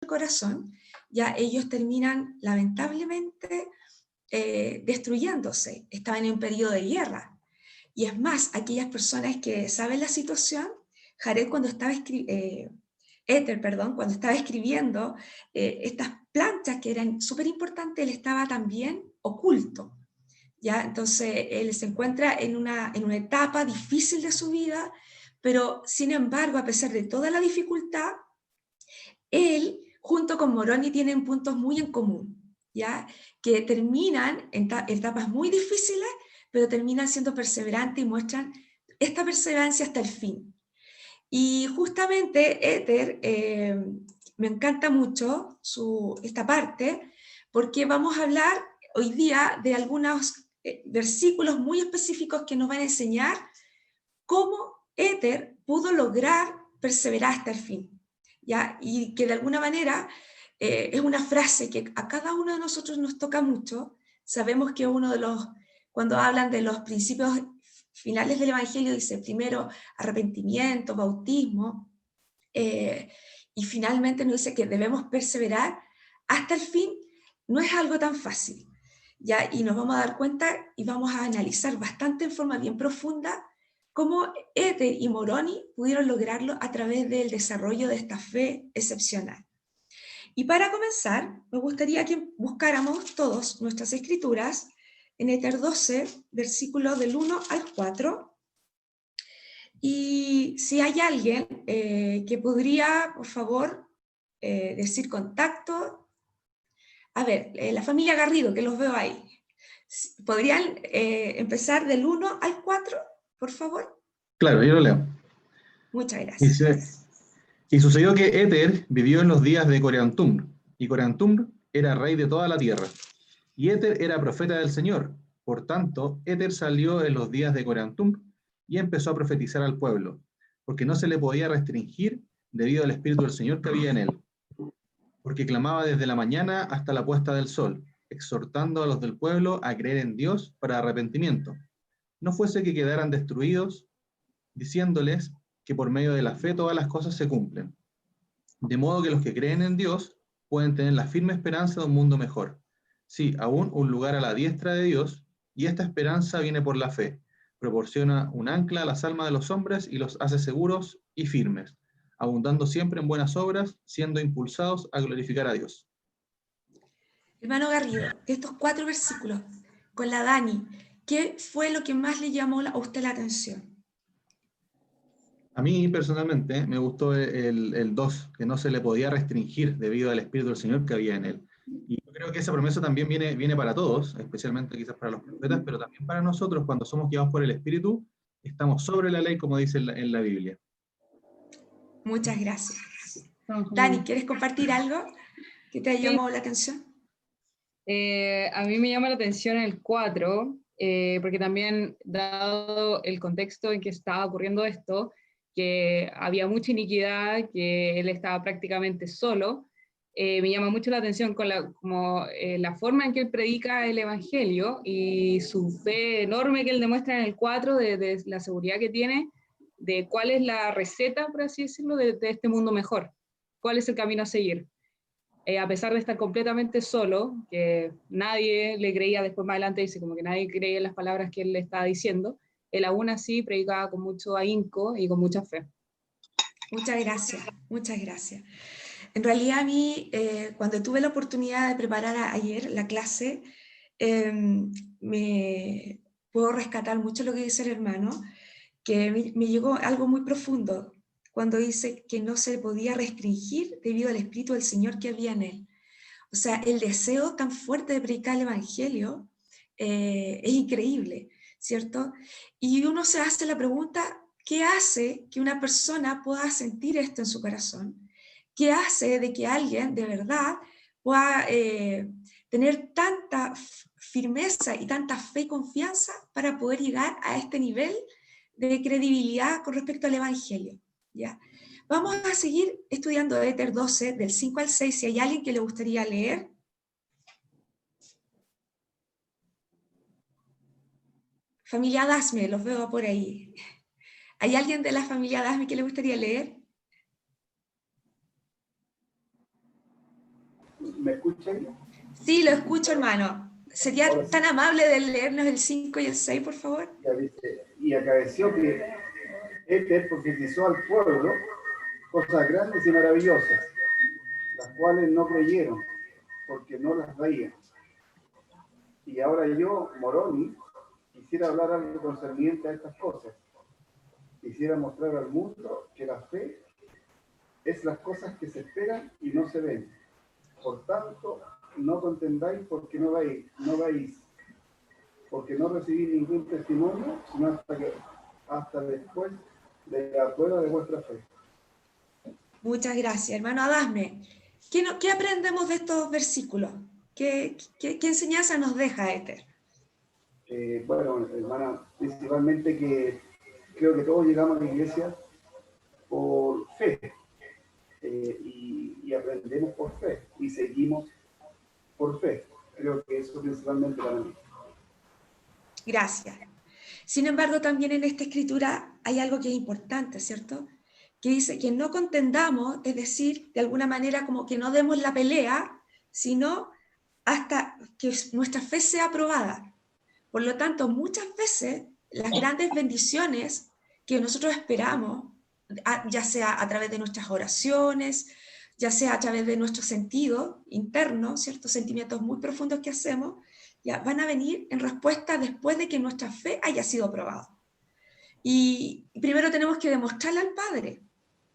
corazón, ya ellos terminan lamentablemente destruyéndose. Estaban en un periodo de guerra. Y es más, aquellas personas que saben la situación, Jared cuando estaba Éter, perdón, cuando estaba escribiendo estas planchas que eran súper importantes, él estaba también oculto. ¿Ya? Entonces él se encuentra en una etapa difícil de su vida, pero sin embargo, a pesar de toda la dificultad, él junto con Moroni tienen puntos muy en común, ¿ya? Que terminan en etapas muy difíciles, pero terminan siendo perseverantes y muestran esta perseverancia hasta el fin. Y justamente Éter, me encanta mucho esta parte, porque vamos a hablar hoy día de algunos versículos muy específicos que nos van a enseñar cómo Éter pudo lograr perseverar hasta el fin, ¿ya? Y que de alguna manera es una frase que a cada uno de nosotros nos toca mucho. Sabemos que uno de los, cuando hablan de los principios finales del Evangelio, dice primero arrepentimiento, bautismo, y finalmente nos dice que debemos perseverar hasta el fin. No es algo tan fácil, ¿ya? Y nos vamos a dar cuenta y vamos a analizar bastante en forma bien profunda cómo Éter y Moroni pudieron lograrlo a través del desarrollo de esta fe excepcional. Y para comenzar, me gustaría que buscáramos todos nuestras escrituras en Éter 12, versículos del 1 al 4. Y si hay alguien que podría, por favor, decir contacto. A ver, la familia Garrido, que los veo ahí. ¿Podrían empezar del 1 al 4, por favor? Claro, yo lo leo. Muchas gracias. Dice, y sucedió que Éter vivió en los días de Coreantumr, y Coreantumr era rey de toda la tierra. Y Éter era profeta del Señor. Por tanto, Éter salió en los días de Coreantumr y empezó a profetizar al pueblo, porque no se le podía restringir debido al Espíritu del Señor que había en él. Porque clamaba desde la mañana hasta la puesta del sol, exhortando a los del pueblo a creer en Dios para arrepentimiento. No fuese que quedaran destruidos, diciéndoles que por medio de la fe todas las cosas se cumplen. De modo que los que creen en Dios pueden tener la firme esperanza de un mundo mejor. Sí, aún un lugar a la diestra de Dios, y esta esperanza viene por la fe. Proporciona un ancla a las almas de los hombres y los hace seguros y firmes, abundando siempre en buenas obras, siendo impulsados a glorificar a Dios. Hermano Garrido, estos 4 versículos con la Dani, ¿qué fue lo que más le llamó a usted la atención? A mí personalmente me gustó el 2, que no se le podía restringir debido al Espíritu del Señor que había en él. Y yo creo que esa promesa también viene para todos, especialmente quizás para los profetas, pero también para nosotros cuando somos guiados por el Espíritu, estamos sobre la ley, como dice en la Biblia. Muchas gracias. Dani, ¿quieres compartir algo que te Sí. llamó la atención? A mí me llama la atención el 4, porque también, dado el contexto en que estaba ocurriendo esto, que había mucha iniquidad, que él estaba prácticamente solo, me llama mucho la atención con la forma en que él predica el Evangelio y su fe enorme que él demuestra en el 4, de la seguridad que tiene, de cuál es la receta, por así decirlo, de este mundo mejor, cuál es el camino a seguir. A pesar de estar completamente solo, que nadie le creía, después más adelante dice como que nadie creía en las palabras que él le estaba diciendo, él aún así predicaba con mucho ahínco y con mucha fe. Muchas gracias, muchas gracias. En realidad a mí, cuando tuve la oportunidad de preparar ayer la clase, me puedo rescatar mucho lo que dice el hermano, que me llegó algo muy profundo cuando dice que no se podía restringir debido al Espíritu del Señor que había en él. O sea, el deseo tan fuerte de predicar el Evangelio es increíble, ¿cierto? Y uno se hace la pregunta, ¿qué hace que una persona pueda sentir esto en su corazón? ¿Qué hace de que alguien de verdad pueda tener tanta firmeza y tanta fe y confianza para poder llegar a este nivel de credibilidad con respecto al Evangelio? ¿Ya? Vamos a seguir estudiando Éter 12, del 5 al 6, si hay alguien que le gustaría leer. Familia Dasme, los veo por ahí. ¿Hay alguien de la familia Dasme que le gustaría leer? ¿Me escuchan? Sí, lo escucho, hermano. ¿Sería tan amable de leernos el 5 y el 6, por favor? Ya dice, y acaeció que Éter profetizó al pueblo cosas grandes y maravillosas, las cuales no creyeron, porque no las veían. Y ahora yo, Moroni, quisiera hablar algo concerniente a estas cosas. Quisiera mostrar al mundo que la fe es las cosas que se esperan y no se ven. Por tanto, no contendáis porque no veis, porque no recibís ningún testimonio, sino hasta después de la prueba de vuestra fe. Muchas gracias, hermano Adasme. ¿Qué aprendemos de estos versículos? ¿Qué enseñanza nos deja Éter? Bueno, hermana, principalmente que creo que todos llegamos a la iglesia por fe y aprendemos por fe y seguimos por fe. Creo que eso principalmente para mí. Gracias. Sin embargo, también en esta escritura hay algo que es importante, ¿cierto? Que dice que no contendamos, es decir, de alguna manera como que no demos la pelea, sino hasta que nuestra fe sea aprobada. Por lo tanto, muchas veces las grandes bendiciones que nosotros esperamos, ya sea a través de nuestras oraciones, ya sea a través de nuestro sentido interno, ciertos sentimientos muy profundos que hacemos, ya van a venir en respuesta después de que nuestra fe haya sido aprobada. Y primero tenemos que demostrarle al Padre,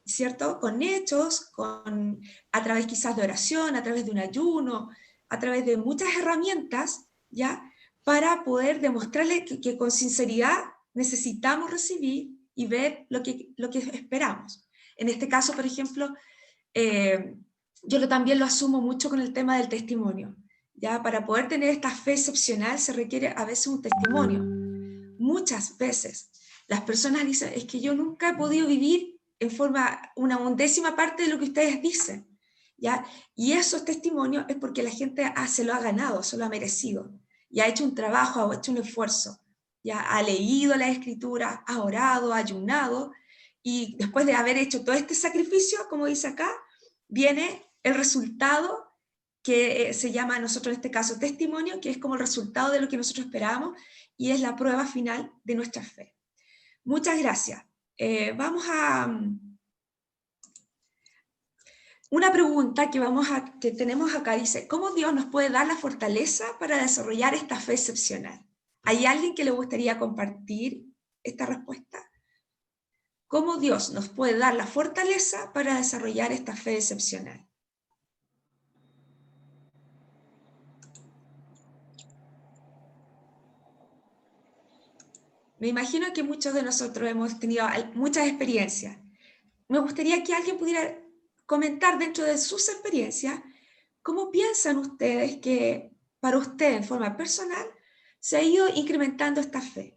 ¿cierto? Con hechos, a través quizás de oración, a través de un ayuno, a través de muchas herramientas, ¿ya? Para poder demostrarle que con sinceridad necesitamos recibir y ver lo que esperamos. En este caso, por ejemplo, yo también lo asumo mucho con el tema del testimonio. ¿Ya? Para poder tener esta fe excepcional se requiere a veces un testimonio. Muchas veces las personas dicen, es que yo nunca he podido vivir en forma una undécima parte de lo que ustedes dicen. ¿Ya? Y esos testimonios es porque la gente se lo ha ganado, se lo ha merecido. Y ha hecho un trabajo, ha hecho un esfuerzo. Ya ha leído la escritura, ha orado, ha ayunado, y después de haber hecho todo este sacrificio, como dice acá, viene el resultado que se llama a nosotros en este caso testimonio, que es como el resultado de lo que nosotros esperábamos y es la prueba final de nuestra fe. Muchas gracias. Vamos a... Una pregunta que tenemos acá dice, ¿cómo Dios nos puede dar la fortaleza para desarrollar esta fe excepcional? ¿Hay alguien que le gustaría compartir esta respuesta? ¿Cómo Dios nos puede dar la fortaleza para desarrollar esta fe excepcional? Me imagino que muchos de nosotros hemos tenido muchas experiencias. Me gustaría que alguien pudiera comentar dentro de sus experiencias cómo piensan ustedes que para usted en forma personal se ha ido incrementando esta fe.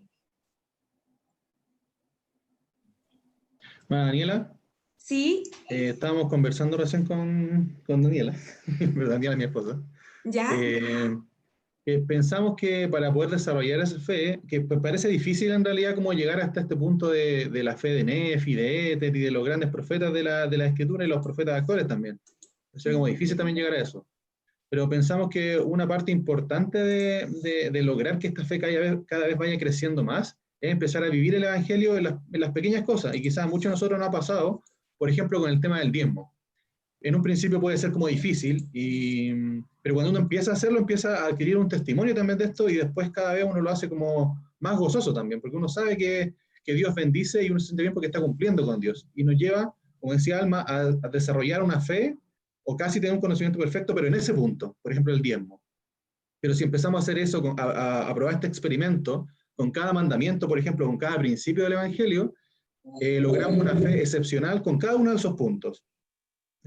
Bueno, Daniela, ¿Sí? estábamos conversando recién con Daniela, Daniela es mi esposa. ¿Ya? Pensamos que para poder desarrollar esa fe, que parece difícil en realidad como llegar hasta este punto de la fe de Nefi, de Éter y de los grandes profetas de la Escritura y los profetas actuales también. O sea, como difícil también llegar a eso. Pero pensamos que una parte importante de lograr que esta fe cada vez vaya creciendo más es empezar a vivir el Evangelio en las pequeñas cosas. Y quizás a muchos de nosotros nos ha pasado, por ejemplo, con el tema del diezmo. En un principio puede ser como difícil, pero cuando uno empieza a hacerlo, empieza a adquirir un testimonio también de esto y después cada vez uno lo hace como más gozoso también, porque uno sabe que Dios bendice y uno se siente bien porque está cumpliendo con Dios. Y nos lleva, como decía Alma, a desarrollar una fe o casi tener un conocimiento perfecto, pero en ese punto, por ejemplo, el diezmo. Pero si empezamos a hacer eso, a probar este experimento con cada mandamiento, por ejemplo, con cada principio del Evangelio, logramos una fe excepcional con cada uno de esos puntos.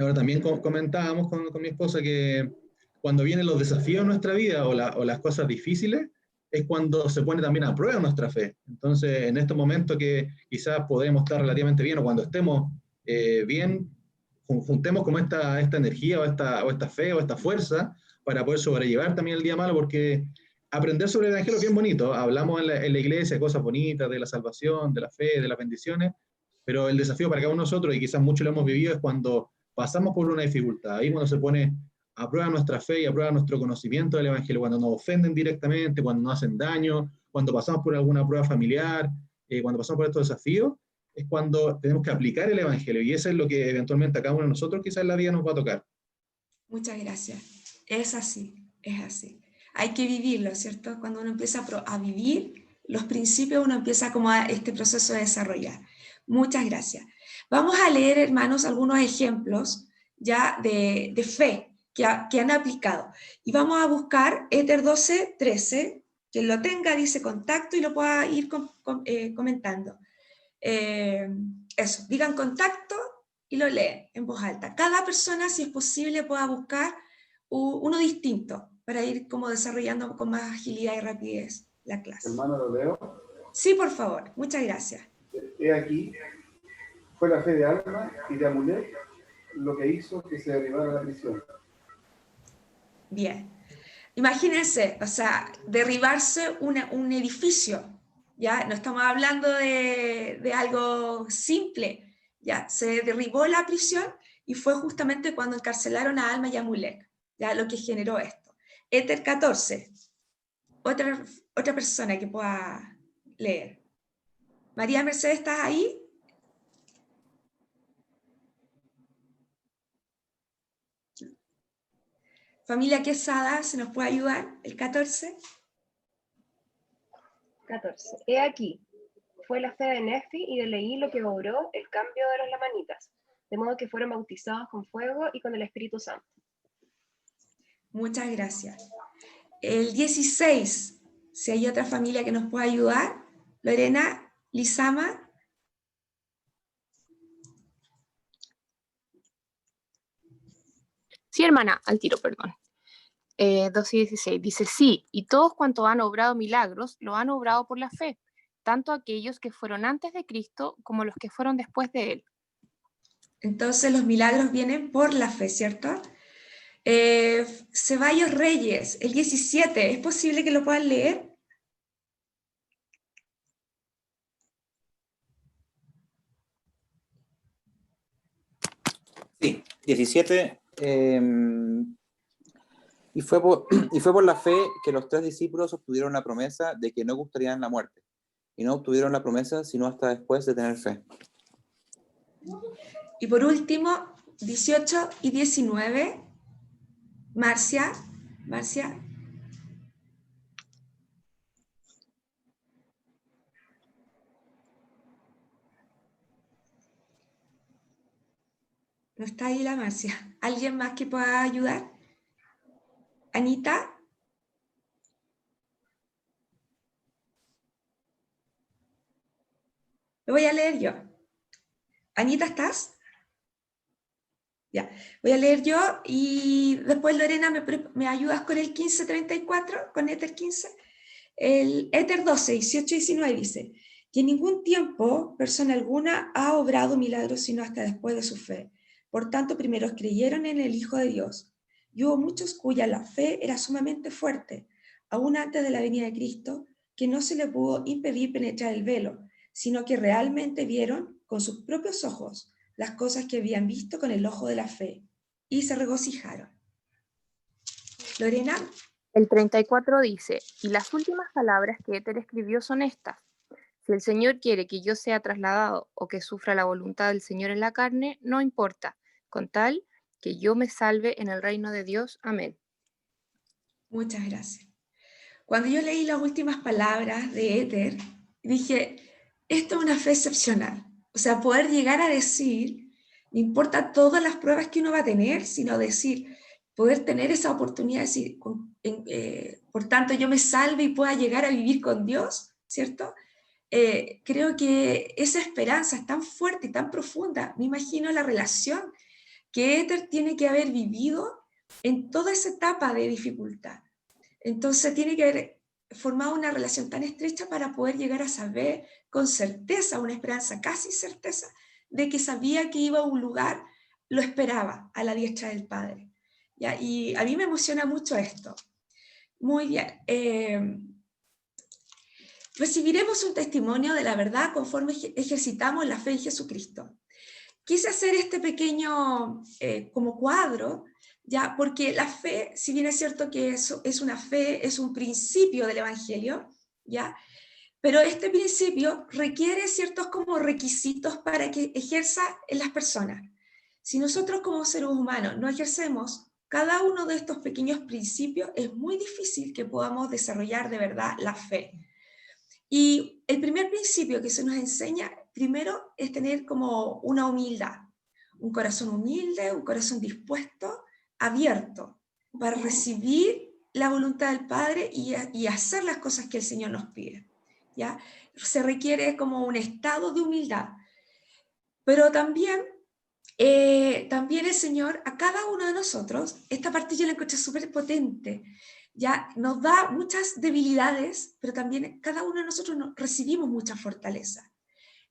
Ahora también comentábamos con mi esposa que cuando vienen los desafíos en nuestra vida o las cosas difíciles, es cuando se pone también a prueba nuestra fe. Entonces, en estos momentos que quizás podemos estar relativamente bien o cuando estemos bien, juntemos como esta energía o esta fe o esta fuerza para poder sobrellevar también el día malo, porque aprender sobre el Evangelio es bien bonito. Hablamos en la iglesia de cosas bonitas, de la salvación, de la fe, de las bendiciones, pero el desafío para cada uno de nosotros, y quizás muchos lo hemos vivido, es cuando pasamos por una dificultad, ahí cuando se pone aprueban nuestra fe y aprueban nuestro conocimiento del Evangelio, cuando nos ofenden directamente, cuando nos hacen daño, cuando pasamos por alguna prueba familiar, cuando pasamos por estos desafíos, es cuando tenemos que aplicar el Evangelio, y eso es lo que eventualmente a cada uno de nosotros quizás en la vida nos va a tocar. Muchas gracias. Es así, es así. Hay que vivirlo, ¿cierto? Cuando uno empieza a vivir los principios, uno empieza como a este proceso de desarrollar. Muchas gracias. Vamos a leer, hermanos, algunos ejemplos ya de fe que han aplicado. Y vamos a buscar Éter 12:13, quien lo tenga, dice contacto y lo pueda ir comentando. Eso, digan contacto y lo leen en voz alta. Cada persona, si es posible, pueda buscar uno distinto para ir como desarrollando con más agilidad y rapidez la clase. Hermano, ¿lo leo? Sí, por favor. Muchas gracias. He aquí, fue la fe de Alma y de Amulek lo que hizo que se derribara la prisión. Bien. Imagínense, o sea, derribarse un edificio, ¿ya? No estamos hablando de algo simple, ¿ya? Se derribó la prisión y fue justamente cuando encarcelaron a Alma y a Amulek, ¿ya? Lo que generó esto. Éter 14. Otra persona que pueda leer. María Mercedes, ¿estás ahí? Familia Quesada, ¿se nos puede ayudar? El 14. 14. He aquí, fue la fe de Nefi y de Leí lo que obró el cambio de los lamanitas, de modo que fueron bautizados con fuego y con el Espíritu Santo. Muchas gracias. El 16, si hay otra familia que nos pueda ayudar. Lorena, Lizama. Sí, hermana, al tiro, perdón. 12 y 16, dice, sí, y todos cuantos han obrado milagros, lo han obrado por la fe, tanto aquellos que fueron antes de Cristo como los que fueron después de él. Entonces los milagros vienen por la fe, ¿cierto? Ceballos Reyes, el 17, ¿es posible que lo puedan leer? Sí, 17. Y fue por la fe que los 3 discípulos obtuvieron la promesa de que no gustarían la muerte. Y no obtuvieron la promesa sino hasta después de tener fe. Y por último, 18 y 19. Marcia. No está ahí la Marcia. ¿Alguien más que pueda ayudar? Anita. Lo voy a leer yo. Anita, ¿estás? Ya, voy a leer yo y después Lorena me ayudas con el 15:34, con Éter 15. El Éter 12, 18 y 19 dice, que en ningún tiempo persona alguna ha obrado milagros sino hasta después de su fe. Por tanto, primero creyeron en el Hijo de Dios. Y hubo muchos cuya la fe era sumamente fuerte, aún antes de la venida de Cristo, que no se le pudo impedir penetrar el velo, sino que realmente vieron con sus propios ojos las cosas que habían visto con el ojo de la fe, y se regocijaron. Lorena. El 34 dice, y las últimas palabras que Éter escribió son estas. Si el Señor quiere que yo sea trasladado o que sufra la voluntad del Señor en la carne, no importa, con tal que yo me salve en el reino de Dios. Amén. Muchas gracias. Cuando yo leí las últimas palabras de Éter, dije, esto es una fe excepcional. O sea, poder llegar a decir, no importa todas las pruebas que uno va a tener, sino decir, poder tener esa oportunidad de decir, por tanto yo me salve y pueda llegar a vivir con Dios, ¿cierto? Creo que esa esperanza es tan fuerte y tan profunda. Me imagino la relación que Éter tiene que haber vivido en toda esa etapa de dificultad. Entonces tiene que haber formado una relación tan estrecha para poder llegar a saber con certeza, una esperanza casi certeza, de que sabía que iba a un lugar, lo esperaba a la diestra del Padre. ¿Ya? Y a mí me emociona mucho esto. Muy bien. Recibiremos un testimonio de la verdad conforme ejercitamos la fe en Jesucristo. Quise hacer este pequeño como cuadro ¿ya? Porque la fe, si bien es cierto que eso es una fe, es un principio del Evangelio, ¿ya? Pero este principio requiere ciertos como requisitos para que ejerza en las personas. Si nosotros como seres humanos no ejercemos cada uno de estos pequeños principios, es muy difícil que podamos desarrollar de verdad la fe. Y el primer principio que se nos enseña, primero, es tener como una humildad, un corazón humilde, un corazón dispuesto, abierto, para recibir la voluntad del Padre y hacer las cosas que el Señor nos pide. ¿Ya? Se requiere como un estado de humildad. Pero también el Señor, a cada uno de nosotros, esta parte yo la encuentro súper potente, ya nos da muchas debilidades, pero también cada uno de nosotros recibimos mucha fortaleza.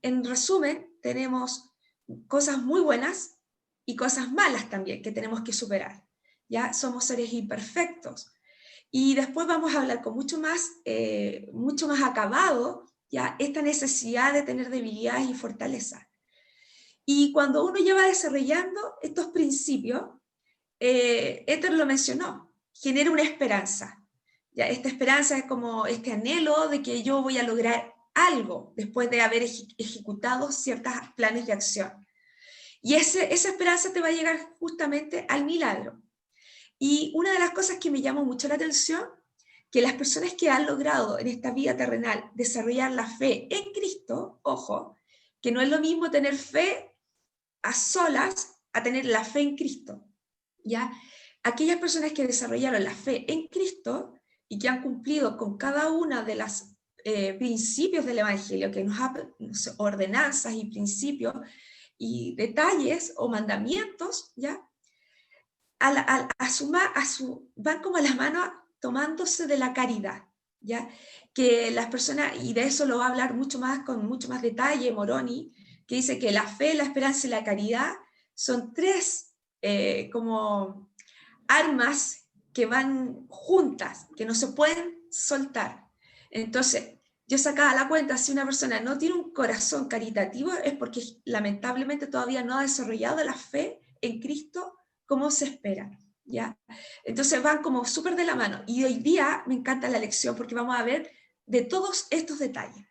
En resumen, tenemos cosas muy buenas y cosas malas también que tenemos que superar. Ya somos seres imperfectos. Y después vamos a hablar con mucho más acabado, ya esta necesidad de tener debilidades y fortaleza. Y cuando uno ya va desarrollando estos principios, Éter lo mencionó, genera una esperanza. Ya, esta esperanza es como este anhelo de que yo voy a lograr algo después de haber ejecutado ciertos planes de acción. Y esa esperanza te va a llegar justamente al milagro. Y una de las cosas que me llamó mucho la atención, que las personas que han logrado en esta vida terrenal desarrollar la fe en Cristo, ojo, que no es lo mismo tener fe a solas a tener la fe en Cristo, ¿ya? Aquellas personas que desarrollaron la fe en Cristo y que han cumplido con cada una de las principios del Evangelio, que nos ha ordenanzas y principios y detalles o mandamientos, ¿ya? Van como a las manos tomándose de la caridad, ¿ya? Que las personas, y de eso lo va a hablar mucho más, con mucho más detalle Moroni, que dice que la fe, la esperanza y la caridad son tres como armas que van juntas, que no se pueden soltar. Entonces, yo sacaba la cuenta, si una persona no tiene un corazón caritativo es porque lamentablemente todavía no ha desarrollado la fe en Cristo como se espera, ¿ya? Entonces van como súper de la mano. Y hoy día me encanta la lección porque vamos a ver de todos estos detalles.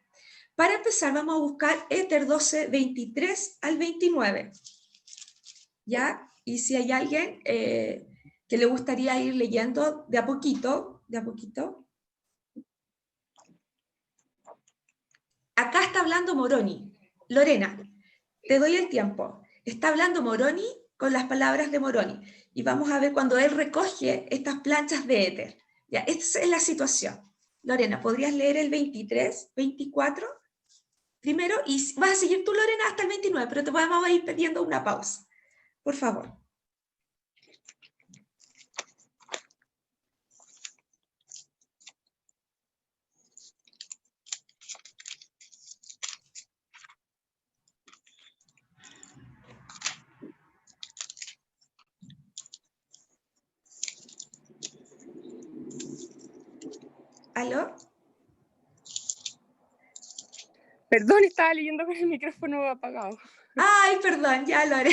Para empezar, vamos a buscar Éter 12, 23 al 29. ¿Ya? Y si hay alguien que le gustaría ir leyendo de a poquito. Acá está hablando Moroni. Lorena, te doy el tiempo. Está hablando Moroni con las palabras de Moroni. Y vamos a ver cuando él recoge estas planchas de éter. Ya, esta es la situación. Lorena, ¿podrías leer el 23, 24? Primero, y vas a seguir tú, Lorena, hasta el 29, pero te vamos a ir pidiendo una pausa. Por favor. ¿Aló? Perdón, estaba leyendo con el micrófono apagado. Ay, perdón, ya, Lore.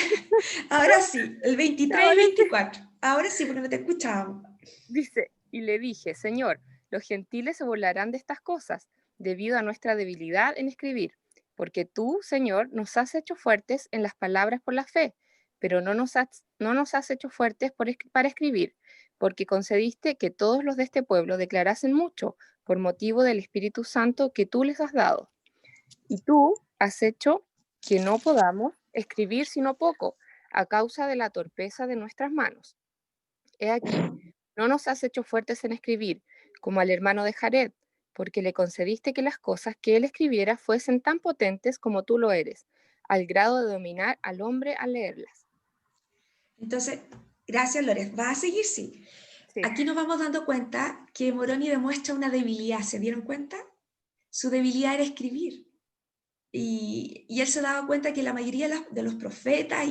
Ahora sí, el 23 y 24. Ahora sí, porque no te escuchábamos. Dice, y le dije, Señor, los gentiles se burlarán de estas cosas, debido a nuestra debilidad en escribir, porque tú, Señor, nos has hecho fuertes en las palabras por la fe, pero no nos has hecho fuertes para escribir, porque concediste que todos los de este pueblo declarasen mucho, por motivo del Espíritu Santo que tú les has dado. Y tú has hecho que no podamos escribir sino poco, a causa de la torpeza de nuestras manos. He aquí, no nos has hecho fuertes en escribir, como al hermano de Jared, porque le concediste que las cosas que él escribiera fuesen tan potentes como tú lo eres, al grado de dominar al hombre al leerlas. Entonces, gracias, Lore. ¿Va a seguir? Sí. Sí. Aquí nos vamos dando cuenta que Moroni demuestra una debilidad. ¿Se dieron cuenta? Su debilidad era escribir. Y él se daba cuenta que la mayoría de los profetas,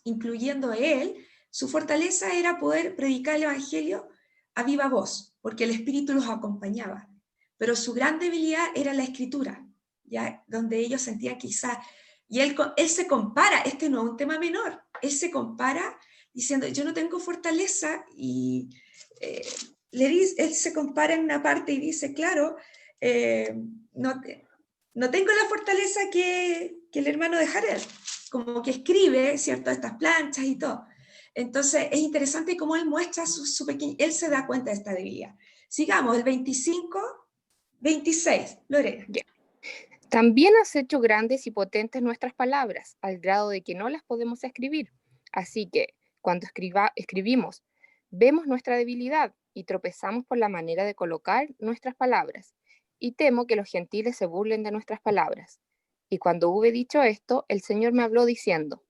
incluyendo él, su fortaleza era poder predicar el Evangelio a viva voz, porque el Espíritu los acompañaba. Pero su gran debilidad era la escritura, ¿ya? Donde ellos sentían quizás, y él se compara, este no es un tema menor, él se compara diciendo, yo no tengo fortaleza, y él se compara en una parte y dice, claro, no tengo la fortaleza que el hermano de Jared, como que escribe, ¿cierto?, estas planchas y todo. Entonces es interesante cómo él muestra su pequeño, él se da cuenta de esta debilidad. Sigamos, el 25, 26, Lorena. Ya. También has hecho grandes y potentes nuestras palabras, al grado de que no las podemos escribir. Así que, cuando escribimos, vemos nuestra debilidad y tropezamos por la manera de colocar nuestras palabras. Y temo que los gentiles se burlen de nuestras palabras. Y cuando hube dicho esto, el Señor me habló diciendo,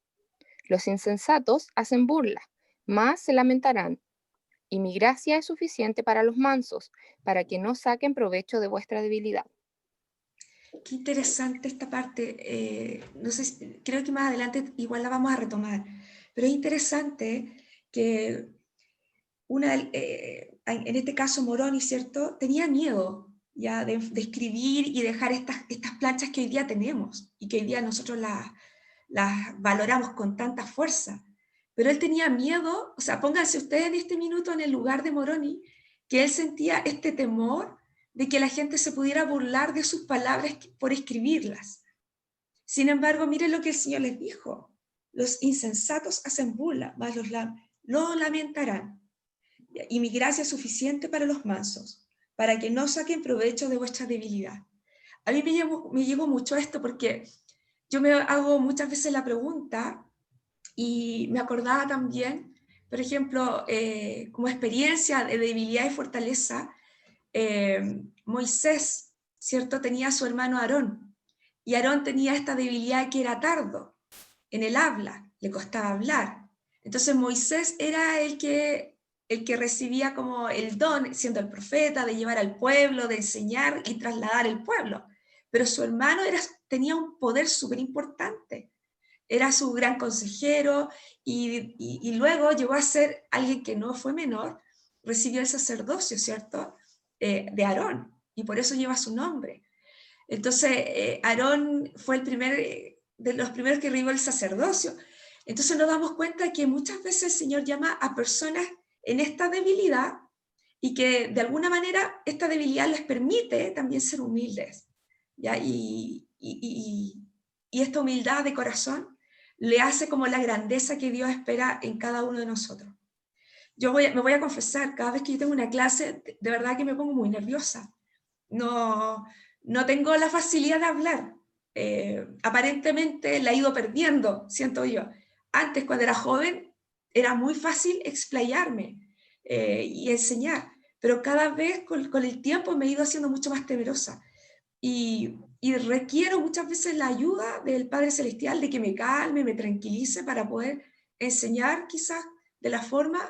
los insensatos hacen burla, mas se lamentarán. Y mi gracia es suficiente para los mansos, para que no saquen provecho de vuestra debilidad. Qué interesante esta parte. No sé, creo que más adelante igual la vamos a retomar, pero es interesante que en este caso Moroni, ¿cierto?, tenía miedo ya de escribir y dejar estas planchas que hoy día tenemos y que hoy día nosotros las valoramos con tanta fuerza. Pero él tenía miedo, o sea, pónganse ustedes en este minuto en el lugar de Moroni, que él sentía este temor de que la gente se pudiera burlar de sus palabras por escribirlas. Sin embargo, miren lo que el Señor les dijo: los insensatos hacen burla, mas lo lamentarán. Y mi gracia es suficiente para los mansos, para que no saquen provecho de vuestra debilidad. A mí me llegó mucho esto porque yo me hago muchas veces la pregunta, y me acordaba también, por ejemplo, como experiencia de debilidad y fortaleza, Moisés, ¿cierto?, tenía a su hermano Aarón, y Aarón tenía esta debilidad que era tardo en el habla, le costaba hablar. Entonces Moisés era el que recibía como el don, siendo el profeta, de llevar al pueblo, de enseñar y trasladar el pueblo. Pero su hermano tenía un poder súper importante. Era su gran consejero, y luego llegó a ser alguien que no fue menor, recibió el sacerdocio, ¿cierto?, de Aarón, y por eso lleva su nombre. Entonces, Aarón fue de los primeros que recibió el sacerdocio. Entonces nos damos cuenta que muchas veces el Señor llama a personas en esta debilidad, y que de alguna manera esta debilidad les permite también ser humildes, ¿ya? Y esta humildad de corazón le hace como la grandeza que Dios espera en cada uno de nosotros. Me voy a confesar, cada vez que yo tengo una clase, de verdad que me pongo muy nerviosa. No tengo la facilidad de hablar. Aparentemente la he ido perdiendo, siento yo. Antes, cuando era joven, era muy fácil explayarme y enseñar, pero cada vez con el tiempo me he ido haciendo mucho más temerosa. Y requiero muchas veces la ayuda del Padre Celestial, de que me calme, me tranquilice, para poder enseñar quizás de la forma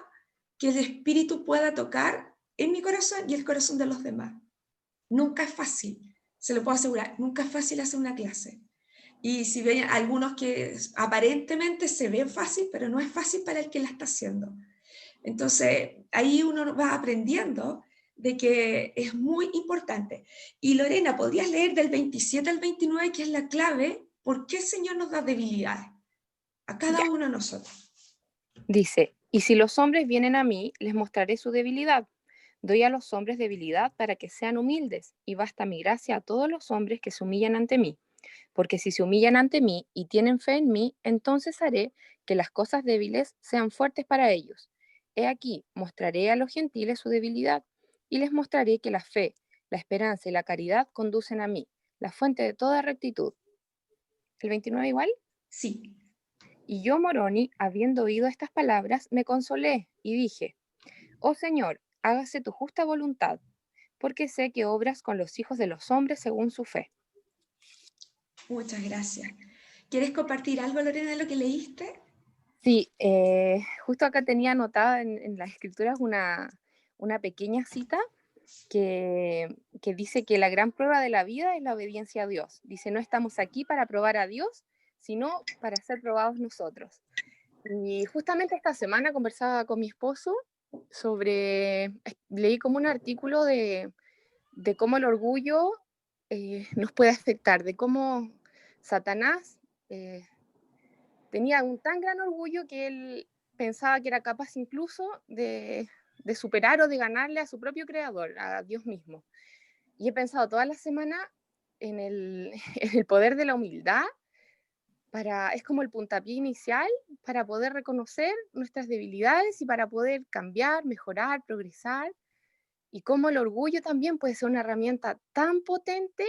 que el Espíritu pueda tocar en mi corazón y el corazón de los demás. Nunca es fácil, se lo puedo asegurar, nunca es fácil hacer una clase. Y si ven algunos que aparentemente se ven fácil, pero no es fácil para el que la está haciendo. Entonces, ahí uno va aprendiendo de que es muy importante. Y Lorena, ¿podrías leer del 27 al 29, que es la clave? ¿Por qué el Señor nos da debilidades a cada uno de nosotros? Dice, y si los hombres vienen a mí, les mostraré su debilidad. Doy a los hombres debilidad para que sean humildes, y basta mi gracia a todos los hombres que se humillan ante mí. Porque si se humillan ante mí y tienen fe en mí, entonces haré que las cosas débiles sean fuertes para ellos. He aquí, mostraré a los gentiles su debilidad, y les mostraré que la fe, la esperanza y la caridad conducen a mí, la fuente de toda rectitud. ¿El 29 igual? Sí. Y yo, Moroni, habiendo oído estas palabras, me consolé y dije, oh Señor, hágase tu justa voluntad, porque sé que obras con los hijos de los hombres según su fe. Muchas gracias. ¿Quieres compartir algo, Lorena, de lo que leíste? Sí, justo acá tenía anotada en las escrituras una pequeña cita que dice que la gran prueba de la vida es la obediencia a Dios. Dice, no estamos aquí para probar a Dios, sino para ser probados nosotros. Y justamente esta semana conversaba con mi esposo leí como un artículo de cómo el orgullo nos puede afectar, de cómo Satanás tenía un tan gran orgullo que él pensaba que era capaz incluso de superar o de ganarle a su propio creador, a Dios mismo. Y he pensado toda la semana en el poder de la humildad, es como el puntapié inicial para poder reconocer nuestras debilidades y para poder cambiar, mejorar, progresar, y cómo el orgullo también puede ser una herramienta tan potente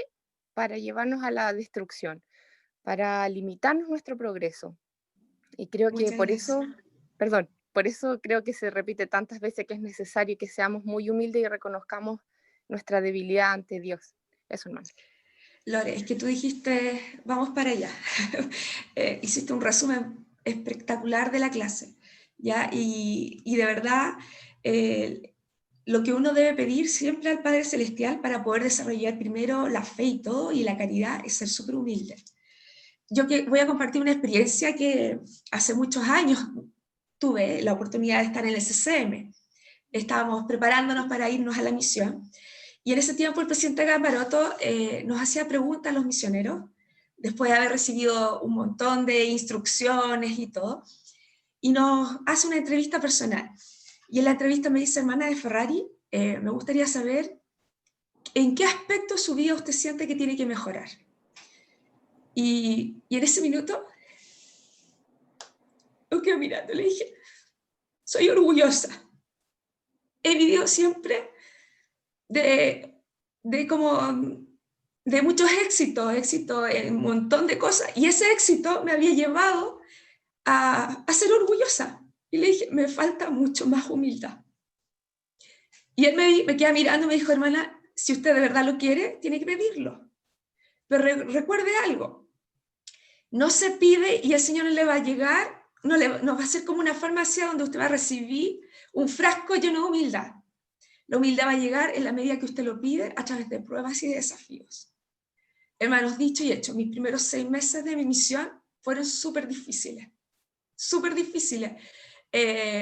para llevarnos a la destrucción, para limitarnos nuestro progreso. Y creo que Muchas gracias. por eso creo que se repite tantas veces que es necesario que seamos muy humildes y reconozcamos nuestra debilidad ante Dios. Eso, hermano. Lore, es que tú dijiste, vamos para allá. Hiciste un resumen espectacular de la clase, ¿ya? Y de verdad, lo que uno debe pedir siempre al Padre Celestial para poder desarrollar primero la fe y todo, y la caridad, es ser súper humilde. Yo voy a compartir una experiencia que hace muchos años tuve la oportunidad de estar en el CCM. Estábamos preparándonos para irnos a la misión, y en ese tiempo el presidente Gambaroto nos hacía preguntas a los misioneros, después de haber recibido un montón de instrucciones y todo, y nos hace una entrevista personal. Y en la entrevista me dice: hermana de Ferrari, me gustaría saber en qué aspecto de su vida usted siente que tiene que mejorar. Y en ese minuto, lo quedo mirando, le dije: soy orgullosa. He vivido siempre de muchos éxitos en un montón de cosas, y ese éxito me había llevado a ser orgullosa. Y le dije: me falta mucho más humildad. Y él me queda mirando y me dijo: hermana, si usted de verdad lo quiere, tiene que pedirlo. Pero recuerde algo, no se pide y el Señor le va a llegar, no va a ser como una farmacia donde usted va a recibir un frasco lleno de humildad. La humildad va a llegar en la medida que usted lo pide, a través de pruebas y de desafíos. Hermanos, dicho y hecho, mis primeros 6 meses de mi misión fueron súper difíciles,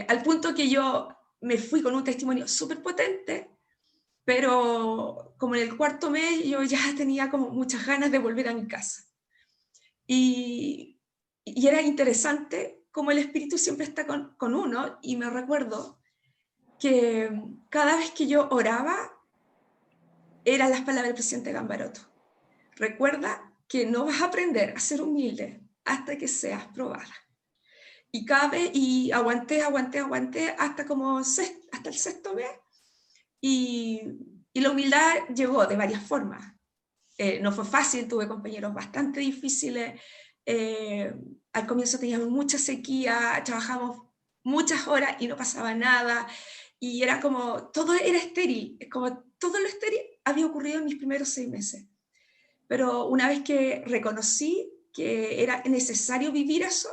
al punto que yo me fui con un testimonio súper potente, pero como en el 4.º mes yo ya tenía como muchas ganas de volver a mi casa. Y era interesante cómo el Espíritu siempre está con uno, y me recuerdo que cada vez que yo oraba, eran las palabras del presidente Gambaroto: recuerda que no vas a aprender a ser humilde hasta que seas probada. Y cada vez, y aguanté hasta el 6.º mes, y la humildad llegó de varias formas. No fue fácil, tuve compañeros bastante difíciles, al comienzo teníamos mucha sequía, trabajamos muchas horas y no pasaba nada, y era como, todo era estéril, como todo lo estéril había ocurrido en mis primeros 6 meses. Pero una vez que reconocí que era necesario vivir eso,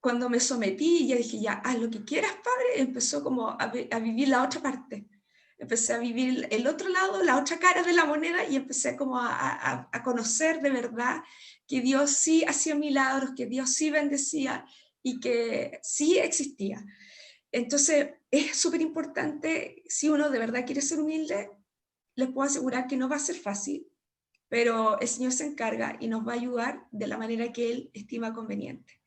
cuando me sometí y ya dije: ya, haz lo que quieras, Padre, empezó como a vivir la otra parte. Empecé a vivir el otro lado, la otra cara de la moneda, y empecé como a conocer de verdad que Dios sí hacía milagros, que Dios sí bendecía y que sí existía. Entonces, es súper importante, si uno de verdad quiere ser humilde, les puedo asegurar que no va a ser fácil, pero el Señor se encarga y nos va a ayudar de la manera que Él estima conveniente.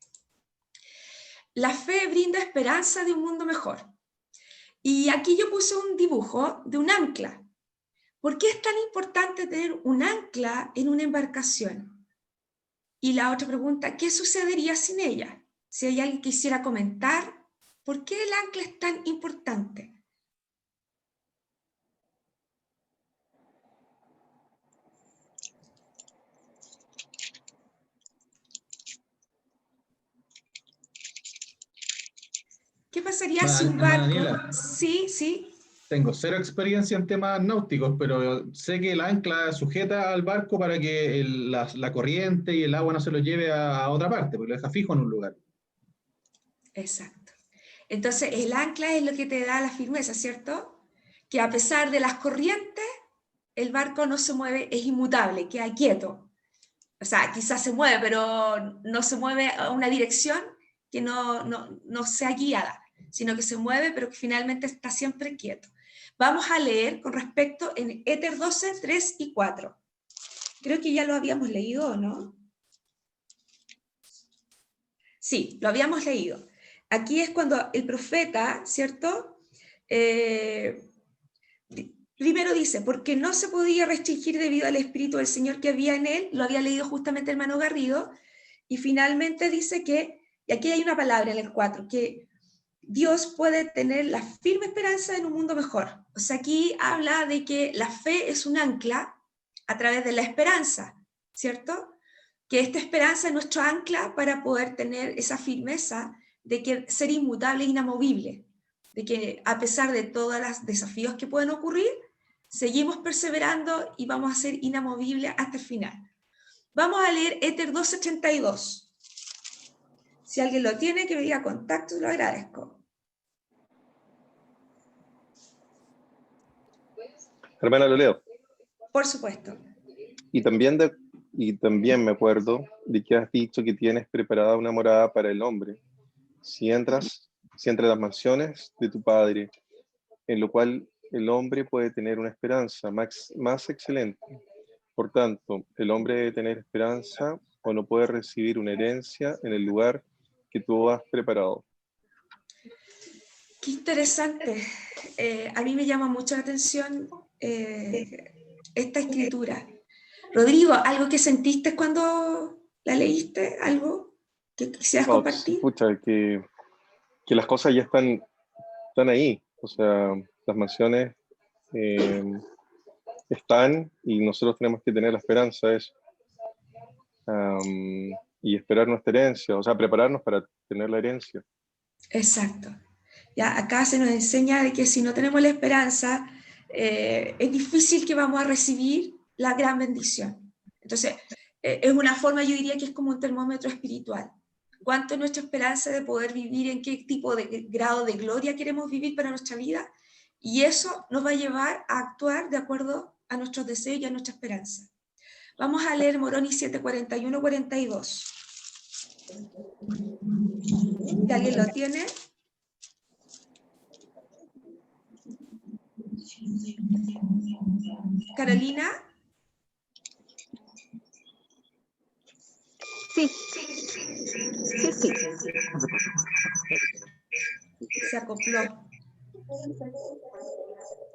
La fe brinda esperanza de un mundo mejor. Y aquí yo puse un dibujo de un ancla. ¿Por qué es tan importante tener un ancla en una embarcación? Y la otra pregunta: ¿qué sucedería sin ella? Si hay alguien que quisiera comentar, ¿por qué el ancla es tan importante? ¿Qué pasaría si un barco... Daniela, Sí. tengo 0 experiencia en temas náuticos, pero sé que el ancla sujeta al barco para que la corriente y el agua no se lo lleve a otra parte, porque lo deja fijo en un lugar. Exacto. Entonces, el ancla es lo que te da la firmeza, ¿cierto? Que a pesar de las corrientes, el barco no se mueve, es inmutable, queda quieto. O sea, quizás se mueve, pero no se mueve a una dirección que no sea guiada, sino que se mueve, pero que finalmente está siempre quieto. Vamos a leer con respecto en Éter 12, 3 y 4. Creo que ya lo habíamos leído, ¿no? Sí, lo habíamos leído. Aquí es cuando el profeta, ¿cierto? Primero dice, porque no se podía restringir debido al Espíritu del Señor que había en él, lo había leído justamente el hermano Garrido, y finalmente dice que, y aquí hay una palabra en el 4, que Dios puede tener la firme esperanza en un mundo mejor. O sea, aquí habla de que la fe es un ancla a través de la esperanza, ¿cierto? Que esta esperanza es nuestro ancla para poder tener esa firmeza de que ser inmutable e inamovible, de que a pesar de todos los desafíos que pueden ocurrir, seguimos perseverando y vamos a ser inamovibles hasta el final. Vamos a leer Éter 2:82. Si alguien lo tiene, que me diga contacto, lo agradezco. Hermana, lo leo. Por supuesto. Y también me acuerdo de que has dicho que tienes preparada una morada para el hombre, si entras las mansiones de tu Padre, en lo cual el hombre puede tener una esperanza más excelente. Por tanto, el hombre debe tener esperanza o no puede recibir una herencia en el lugar que tú has preparado. Qué interesante. A mí me llama mucho la atención esta escritura. Rodrigo, ¿algo que sentiste cuando la leíste? ¿Algo que quisieras compartir? Escucha, que las cosas ya están ahí. O sea, las mansiones están y nosotros tenemos que tener la esperanza de eso. Y esperar nuestra herencia, o sea, prepararnos para tener la herencia. Exacto. Ya, acá se nos enseña de que si no tenemos la esperanza, es difícil que vamos a recibir la gran bendición. Entonces, es una forma, yo diría que es como un termómetro espiritual. ¿Cuánto es nuestra esperanza de poder vivir, en qué tipo de grado de gloria queremos vivir para nuestra vida? Y eso nos va a llevar a actuar de acuerdo a nuestros deseos y a nuestra esperanza. Vamos a leer Moroni 7:41-42. Si alguien lo tiene. Carolina. Sí. Se acopló.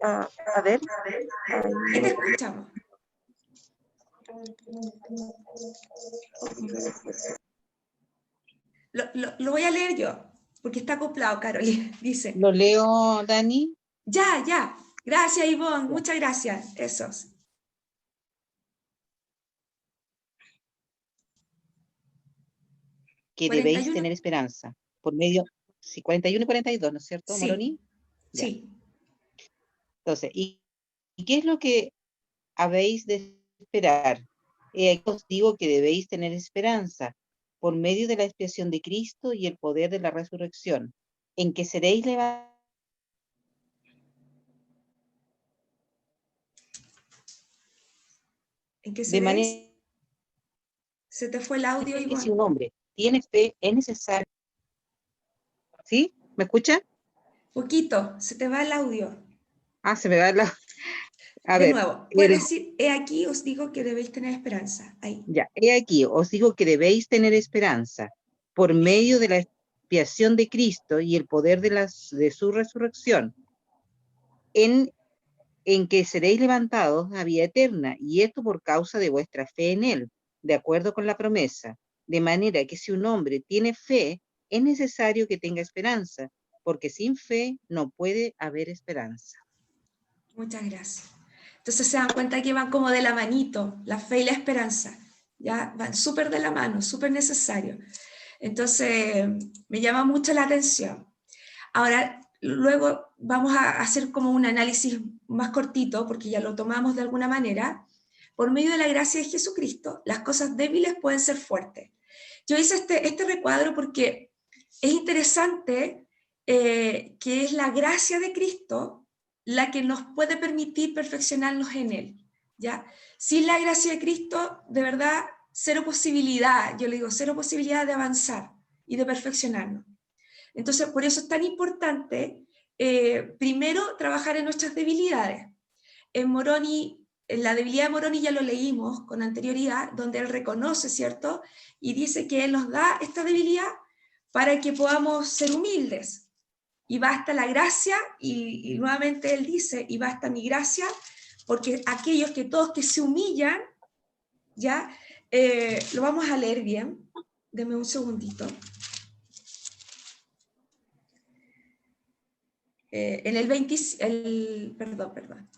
A ver. ¿Qué te escuchamos? Lo voy a leer yo, porque está acoplado, Carolina. Dice. ¿Lo leo, Dani? Ya. Gracias, Ivonne. Muchas gracias. Esos. Que 41. debéis tener esperanza. Por medio, sí, 41 y 42, ¿no es cierto, Sí. Moroni? Sí. Entonces, ¿y qué es lo que habéis de esperar? Os digo que debéis tener esperanza por medio de la expiación de Cristo y el poder de la resurrección, en que seréis levantados. ¿En qué De seréis? manera Se te fue el audio, que Ivonne. si un hombre tiene fe, es necesario. ¿Sí? ¿Me escucha? Poquito, se te va el audio. Se me va la... A De ver, nuevo, puedes decir, he aquí os digo que debéis tener esperanza. Ahí. Ya, he aquí, os digo que debéis tener esperanza por medio de la expiación de Cristo y el poder de su resurrección, en que seréis levantados a vida eterna, y esto por causa de vuestra fe en Él, de acuerdo con la promesa. De manera que si un hombre tiene fe, es necesario que tenga esperanza, porque sin fe no puede haber esperanza. Muchas gracias. Entonces se dan cuenta que van como de la manito, la fe y la esperanza. Ya van súper de la mano, súper necesario. Entonces me llama mucho la atención. Ahora, luego vamos a hacer como un análisis más cortito, porque ya lo tomamos de alguna manera. Por medio de la gracia de Jesucristo, las cosas débiles pueden ser fuertes. Yo hice este recuadro porque es interesante que es la gracia de Cristo la que nos puede permitir perfeccionarnos en Él, ¿ya? Sin la gracia de Cristo, de verdad, cero posibilidad, yo le digo, cero posibilidad de avanzar y de perfeccionarnos. Entonces, por eso es tan importante, primero, trabajar en nuestras debilidades. En Moroni, en la debilidad de Moroni ya lo leímos con anterioridad, donde él reconoce, ¿cierto? Y dice que él nos da esta debilidad para que podamos ser humildes. Y basta la gracia, y nuevamente él dice, y basta mi gracia, porque aquellos que todos que se humillan, ya, lo vamos a leer bien, denme un segundito. En el 20, perdón.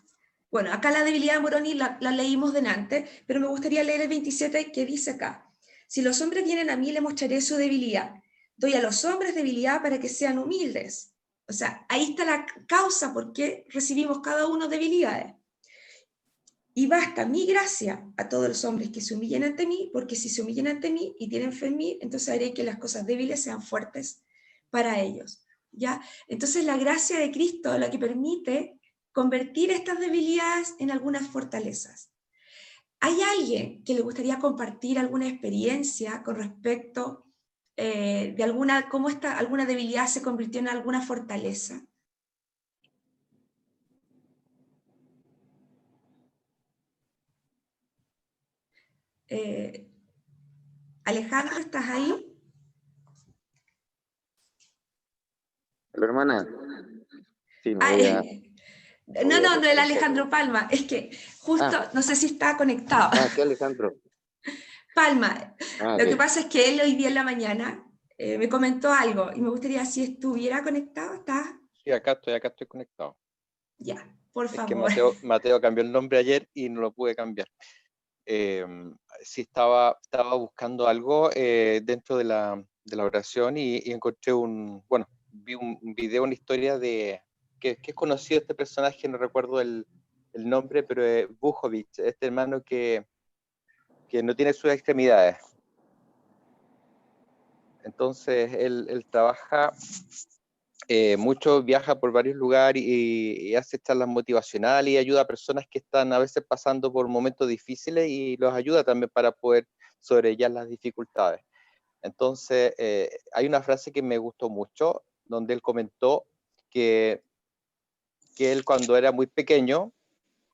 Bueno, acá la debilidad de Moroni la leímos delante, pero me gustaría leer el 27 que dice acá. Si los hombres vienen a mí, les mostraré su debilidad. Doy a los hombres debilidad para que sean humildes. O sea, ahí está la causa por qué recibimos cada uno debilidades. Y basta mi gracia a todos los hombres que se humillen ante mí, porque si se humillan ante mí y tienen fe en mí, entonces haré que las cosas débiles sean fuertes para ellos. ¿Ya? Entonces la gracia de Cristo es la que permite convertir estas debilidades en algunas fortalezas. ¿Hay alguien que le gustaría compartir alguna experiencia con respecto de cómo alguna debilidad se convirtió en alguna fortaleza? Alejandro, ¿estás ahí? Hola, hermana. Sí, me voy a... No, el Alejandro Palma, es que justo, no sé si está conectado. ¿Qué Alejandro? Palma, lo Okay. que pasa es que él hoy día en la mañana me comentó algo y me gustaría si estuviera conectado, ¿está? Sí, acá estoy conectado. Ya, por favor. Es que Mateo cambió el nombre ayer y no lo pude cambiar. Sí, estaba buscando algo dentro de la oración y encontré vi un video, una historia que es conocido este personaje, no recuerdo el nombre, pero es Vujovic, este hermano que no tiene sus extremidades. Entonces él trabaja mucho, viaja por varios lugares y hace charlas motivacionales y ayuda a personas que están a veces pasando por momentos difíciles y los ayuda también para poder sobrellevar las dificultades. Entonces hay una frase que me gustó mucho, donde él comentó que él cuando era muy pequeño,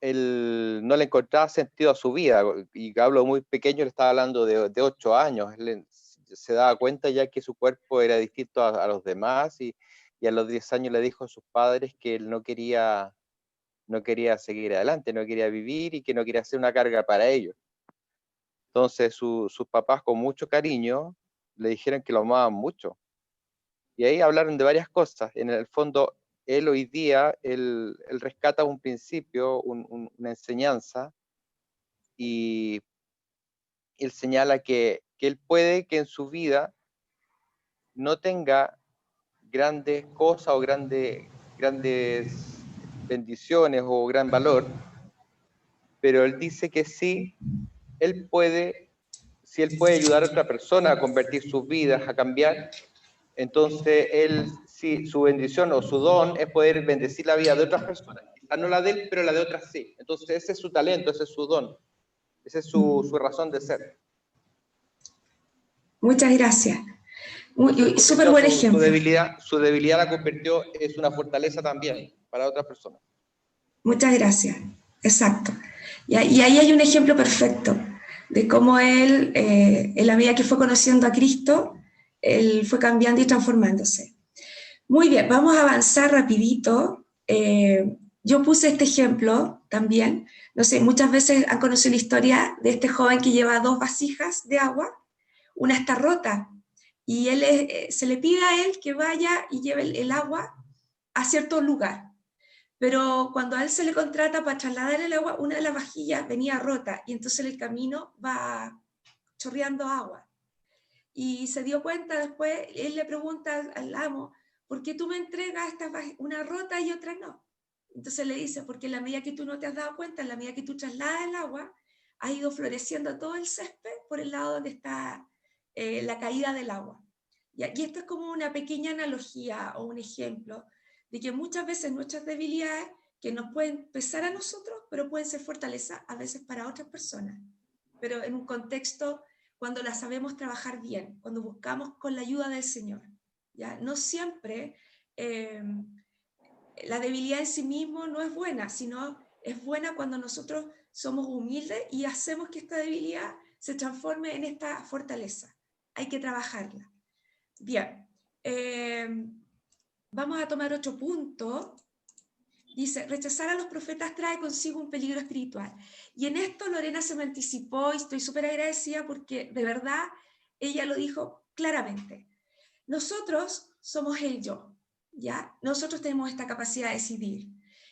él no le encontraba sentido a su vida, y hablo muy pequeño, le estaba hablando de 8 años, él se daba cuenta ya que su cuerpo era distinto a los demás, y a los 10 años le dijo a sus padres que él no quería seguir adelante, no quería vivir y que no quería ser una carga para ellos. Entonces sus papás con mucho cariño le dijeron que lo amaban mucho, y ahí hablaron de varias cosas. En el fondo, él hoy día, él rescata un principio, una enseñanza, y él señala que él puede que en su vida no tenga grandes cosas o grandes bendiciones o gran valor, pero él dice que sí, si él puede ayudar a otra persona a convertir sus vidas, a cambiar, entonces sí, su bendición o su don es poder bendecir la vida de otras personas. Quizás no la de él, pero la de otras sí. Entonces ese es su talento, ese es su don, esa es su razón de ser. Muchas gracias. Súper buen ejemplo. Su debilidad la convirtió, es una fortaleza también para otras personas. Muchas gracias, exacto. Y ahí hay un ejemplo perfecto de cómo él, en la medida que fue conociendo a Cristo, él fue cambiando y transformándose. Muy bien, vamos a avanzar rapidito. Yo puse este ejemplo también. No sé, muchas veces han conocido la historia de este joven que lleva 2 vasijas de agua. Una está rota y se le pide a él que vaya y lleve el agua a cierto lugar. Pero cuando a él se le contrata para trasladar el agua, una de las vajillas venía rota y entonces el camino va chorreando agua. Y se dio cuenta después, él le pregunta al amo, ¿por qué tú me entregas una rota y otra no? Entonces le dice, porque en la medida que tú no te has dado cuenta, en la medida que tú trasladas el agua, ha ido floreciendo todo el césped por el lado donde está la caída del agua. Y esto es como una pequeña analogía o un ejemplo de que muchas veces nuestras debilidades, que nos pueden pesar a nosotros, pero pueden ser fortaleza a veces para otras personas. Pero en un contexto cuando la sabemos trabajar bien, cuando buscamos con la ayuda del Señor. ¿Ya? No siempre la debilidad en sí mismo no es buena, sino es buena cuando nosotros somos humildes y hacemos que esta debilidad se transforme en esta fortaleza. Hay que trabajarla. Bien, Vamos a tomar otro punto. Dice, rechazar a los profetas trae consigo un peligro espiritual. Y en esto Lorena se me anticipó y estoy súper agradecida porque de verdad ella lo dijo claramente. Nosotros somos el yo, ¿ya? Nosotros tenemos esta capacidad de decidir.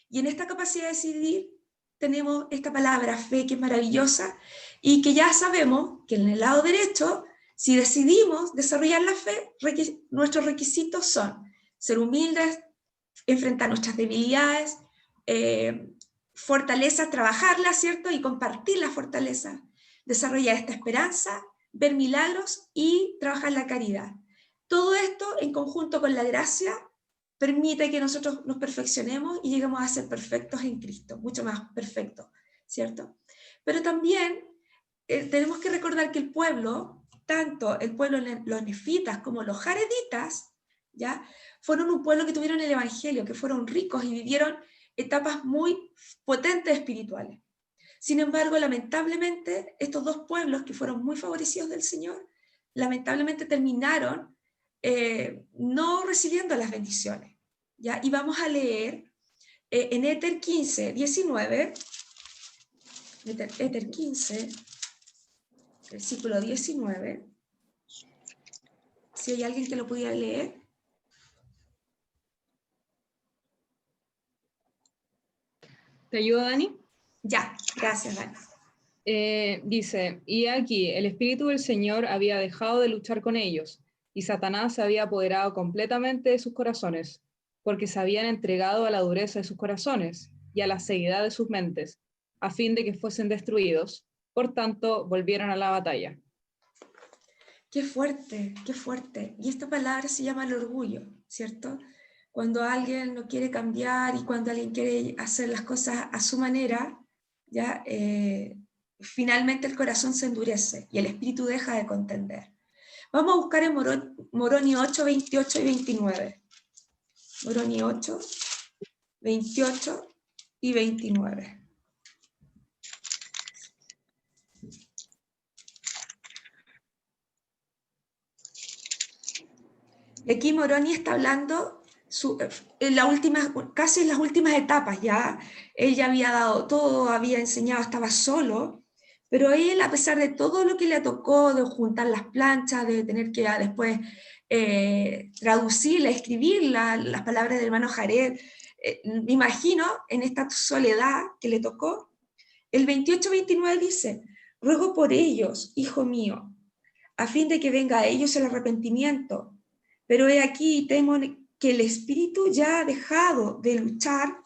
Y en esta capacidad de decidir tenemos esta palabra fe que es maravillosa y que ya sabemos que en el lado derecho, si decidimos desarrollar la fe, nuestros requisitos son ser humildes, enfrentar nuestras debilidades, fortalezas, trabajarlas, ¿cierto? Y compartir la fortaleza, desarrollar esta esperanza, ver milagros y trabajar la caridad. Todo esto en conjunto con la gracia permite que nosotros nos perfeccionemos y lleguemos a ser perfectos en Cristo, mucho más perfectos, ¿cierto? Pero también tenemos que recordar que el pueblo, tanto el pueblo los nefitas como los jareditas, ¿ya? Fueron un pueblo que tuvieron el evangelio, que fueron ricos y vivieron etapas muy potentes espirituales. Sin embargo, lamentablemente, estos dos pueblos que fueron muy favorecidos del Señor, lamentablemente terminaron no recibiendo las bendiciones, ¿ya? Y vamos a leer en Éter 15, 19, Éter 15, versículo 19, si hay alguien que lo pudiera leer. ¿Te ayudo, Dani? Ya, gracias, Dani. Dice, y aquí el Espíritu del Señor había dejado de luchar con ellos, y Satanás se había apoderado completamente de sus corazones, porque se habían entregado a la dureza de sus corazones y a la ceguedad de sus mentes, a fin de que fuesen destruidos. Por tanto, volvieron a la batalla. Qué fuerte, qué fuerte. Y esta palabra se llama el orgullo, ¿cierto? Cuando alguien no quiere cambiar y cuando alguien quiere hacer las cosas a su manera, ¿ya? Finalmente el corazón se endurece y el espíritu deja de contender. Vamos a buscar en Moroni 8, 28 y 29. Moroni 8, 28 y 29. Y aquí Moroni está hablando casi en las últimas etapas, ya él ya había dado todo, había enseñado, estaba solo, pero él, a pesar de todo lo que le tocó, de juntar las planchas, de tener que después traducirla, escribir las palabras del hermano Jared, me imagino en esta soledad que le tocó, el 28-29 dice, ruego por ellos, hijo mío, a fin de que venga a ellos el arrepentimiento, pero he aquí, temo que el Espíritu ya ha dejado de luchar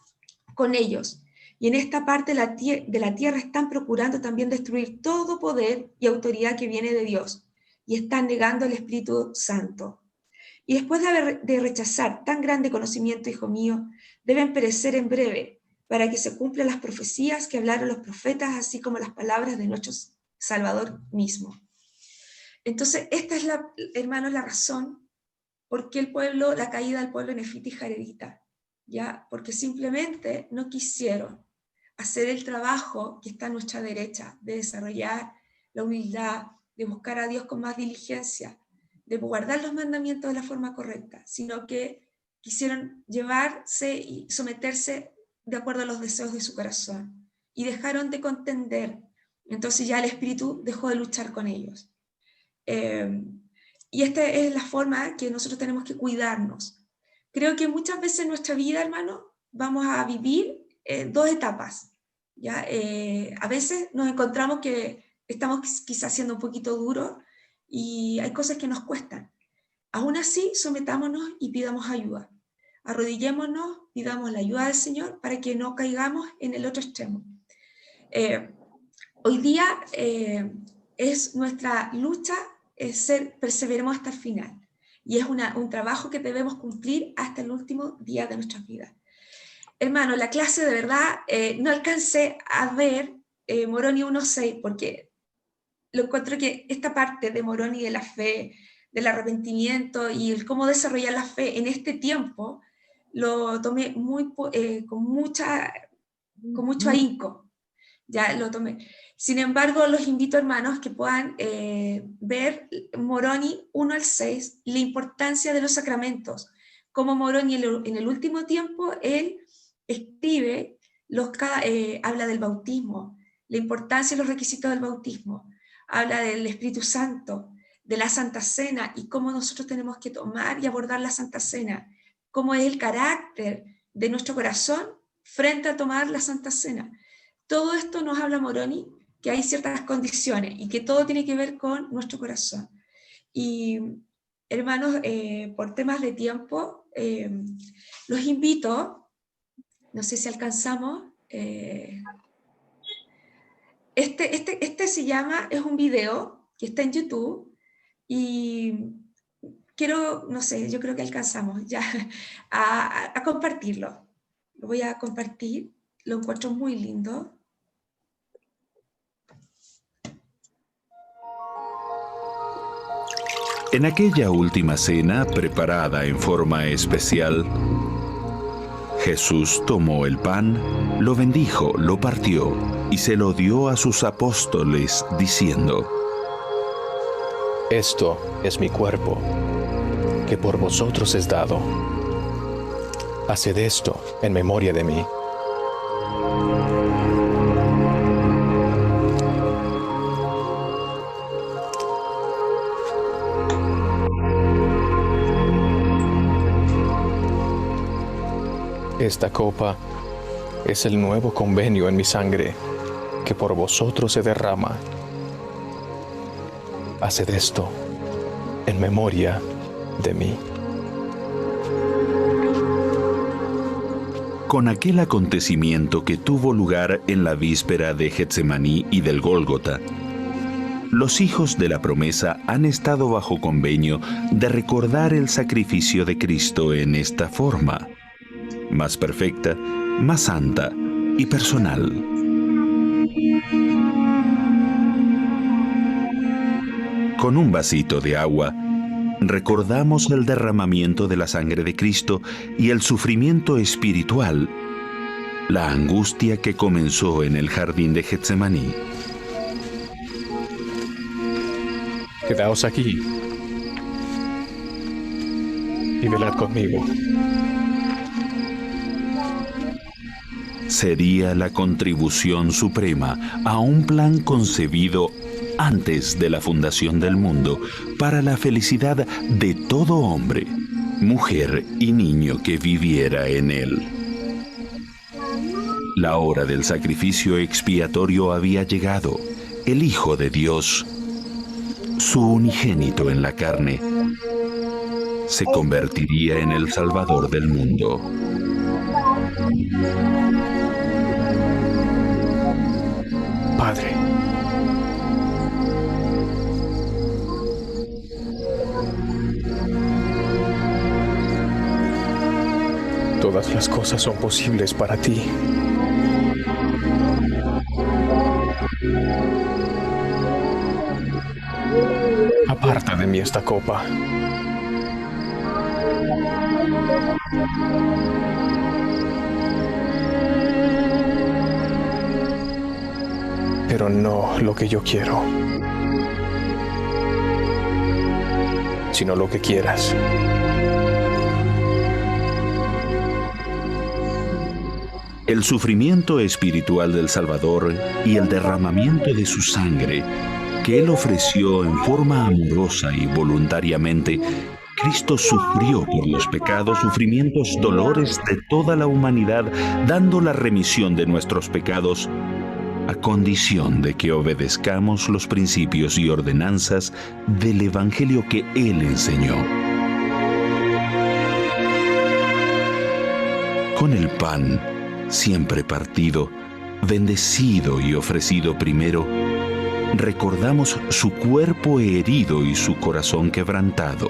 con ellos, y en esta parte de la tierra están procurando también destruir todo poder y autoridad que viene de Dios, y están negando al Espíritu Santo. Y después de rechazar tan grande conocimiento, hijo mío, deben perecer en breve, para que se cumplan las profecías que hablaron los profetas, así como las palabras de nuestro Salvador mismo. Entonces, esta es, hermanos, la razón por qué la caída del pueblo nefita y jaredita, ¿ya? Porque simplemente no quisieron hacer el trabajo que está a nuestra derecha, de desarrollar la humildad, de buscar a Dios con más diligencia, de guardar los mandamientos de la forma correcta, sino que quisieron llevarse y someterse de acuerdo a los deseos de su corazón, y dejaron de contender. Entonces ya el Espíritu dejó de luchar con ellos. Y esta es la forma que nosotros tenemos que cuidarnos. Creo que muchas veces en nuestra vida, hermano, vamos a vivir dos etapas, ¿ya? A veces nos encontramos que estamos quizás siendo un poquito duros y hay cosas que nos cuestan. Aún así, sometámonos y pidamos ayuda. Arrodillémonos, pidamos la ayuda del Señor para que no caigamos en el otro extremo. Hoy día es nuestra lucha perseveremos hasta el final. Y es un trabajo que debemos cumplir hasta el último día de nuestras vidas. Hermano, la clase de verdad no alcancé a ver Moroni 1.6 porque lo encuentro que esta parte de Moroni de la fe, del arrepentimiento y el cómo desarrollar la fe en este tiempo, lo tomé con mucho ahínco. ya lo tomé. Sin embargo, los invito, hermanos, que puedan ver Moroni 1 al 6, la importancia de los sacramentos. Como Moroni en el último tiempo, él escribe, habla del bautismo, la importancia y los requisitos del bautismo, habla del Espíritu Santo, de la Santa Cena y cómo nosotros tenemos que tomar y abordar la Santa Cena, cómo es el carácter de nuestro corazón frente a tomar la Santa Cena. Todo esto nos habla Moroni, que hay ciertas condiciones y que todo tiene que ver con nuestro corazón. Y hermanos, por temas de tiempo, los invito, no sé si alcanzamos, este se llama, es un video que está en YouTube y quiero, no sé, yo creo que alcanzamos ya a compartirlo. Lo voy a compartir, lo encuentro muy lindo. En aquella última cena, preparada en forma especial, Jesús tomó el pan, lo bendijo, lo partió y se lo dio a sus apóstoles, diciendo: Esto es mi cuerpo, que por vosotros es dado. Haced esto en memoria de mí. Esta copa es el nuevo convenio en mi sangre, que por vosotros se derrama. Haced esto en memoria de mí. Con aquel acontecimiento que tuvo lugar en la víspera de Getsemaní y del Gólgota, los hijos de la promesa han estado bajo convenio de recordar el sacrificio de Cristo en esta forma, más perfecta, más santa y personal. Con un vasito de agua, recordamos el derramamiento de la sangre de Cristo y el sufrimiento espiritual, la angustia que comenzó en el jardín de Getsemaní. Quedaos aquí y velad conmigo. Sería la contribución suprema a un plan concebido antes de la fundación del mundo para la felicidad de todo hombre, mujer y niño que viviera en él. La hora del sacrificio expiatorio había llegado. El Hijo de Dios, su unigénito en la carne, se convertiría en el Salvador del mundo. Padre, todas las cosas son posibles para ti. Aparta de mí esta copa. Pero no lo que yo quiero, sino lo que quieras. El sufrimiento espiritual del Salvador y el derramamiento de su sangre, que Él ofreció en forma amorosa y voluntariamente, Cristo sufrió por los pecados, sufrimientos, dolores de toda la humanidad, dando la remisión de nuestros pecados, a condición de que obedezcamos los principios y ordenanzas del Evangelio que Él enseñó. Con el pan, siempre partido, bendecido y ofrecido primero, recordamos su cuerpo herido y su corazón quebrantado.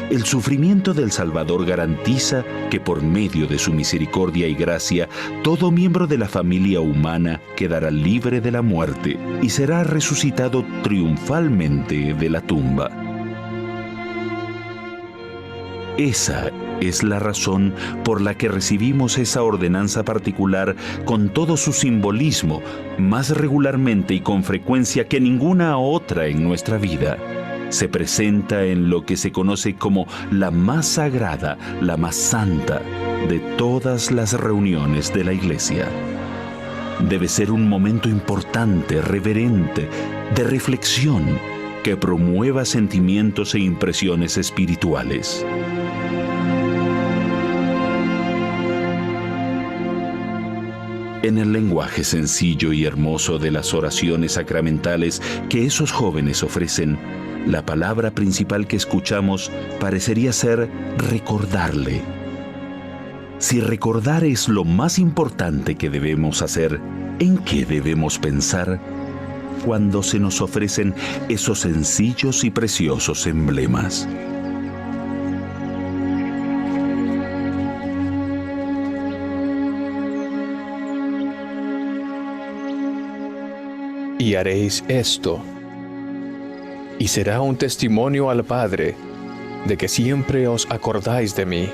El sufrimiento del Salvador garantiza que por medio de su misericordia y gracia, todo miembro de la familia humana quedará libre de la muerte y será resucitado triunfalmente de la tumba. Esa es la razón por la que recibimos esa ordenanza particular con todo su simbolismo, más regularmente y con frecuencia que ninguna otra en nuestra vida. Se presenta en lo que se conoce como la más sagrada, la más santa de todas las reuniones de la Iglesia. Debe ser un momento importante, reverente, de reflexión, que promueva sentimientos e impresiones espirituales. En el lenguaje sencillo y hermoso de las oraciones sacramentales que esos jóvenes ofrecen, la palabra principal que escuchamos parecería ser recordarle. Si recordar es lo más importante que debemos hacer, ¿en qué debemos pensar cuando se nos ofrecen esos sencillos y preciosos emblemas? Y haréis esto, y será un testimonio al Padre de que siempre os acordáis de mí.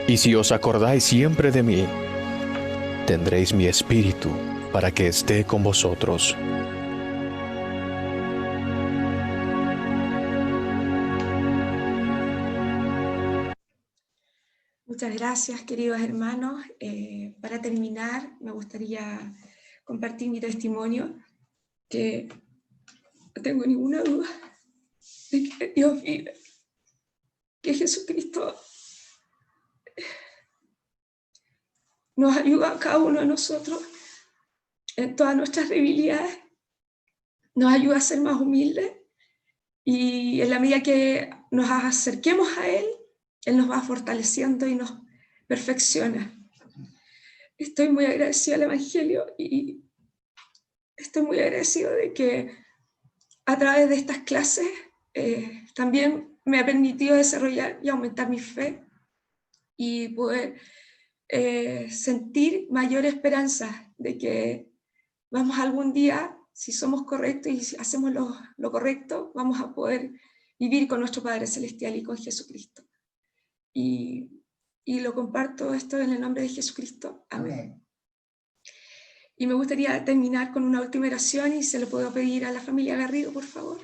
Y si os acordáis siempre de mí, tendréis mi espíritu para que esté con vosotros. Muchas gracias, queridos hermanos. Para terminar, me gustaría compartir mi testimonio, que no tengo ninguna duda de que Dios vive, que Jesucristo nos ayuda a cada uno de nosotros en todas nuestras debilidades, nos ayuda a ser más humildes, y en la medida que nos acerquemos a Él, Él nos va fortaleciendo y nos perfecciona. Estoy muy agradecida al Evangelio y estoy muy agradecido de que a través de estas clases también me ha permitido desarrollar y aumentar mi fe y poder sentir mayor esperanza de que vamos algún día, si somos correctos y si hacemos lo correcto, vamos a poder vivir con nuestro Padre Celestial y con Jesucristo. Y lo comparto esto en el nombre de Jesucristo. Amén. Y me gustaría terminar con una última oración, y se lo puedo pedir a la familia Garrido, por favor.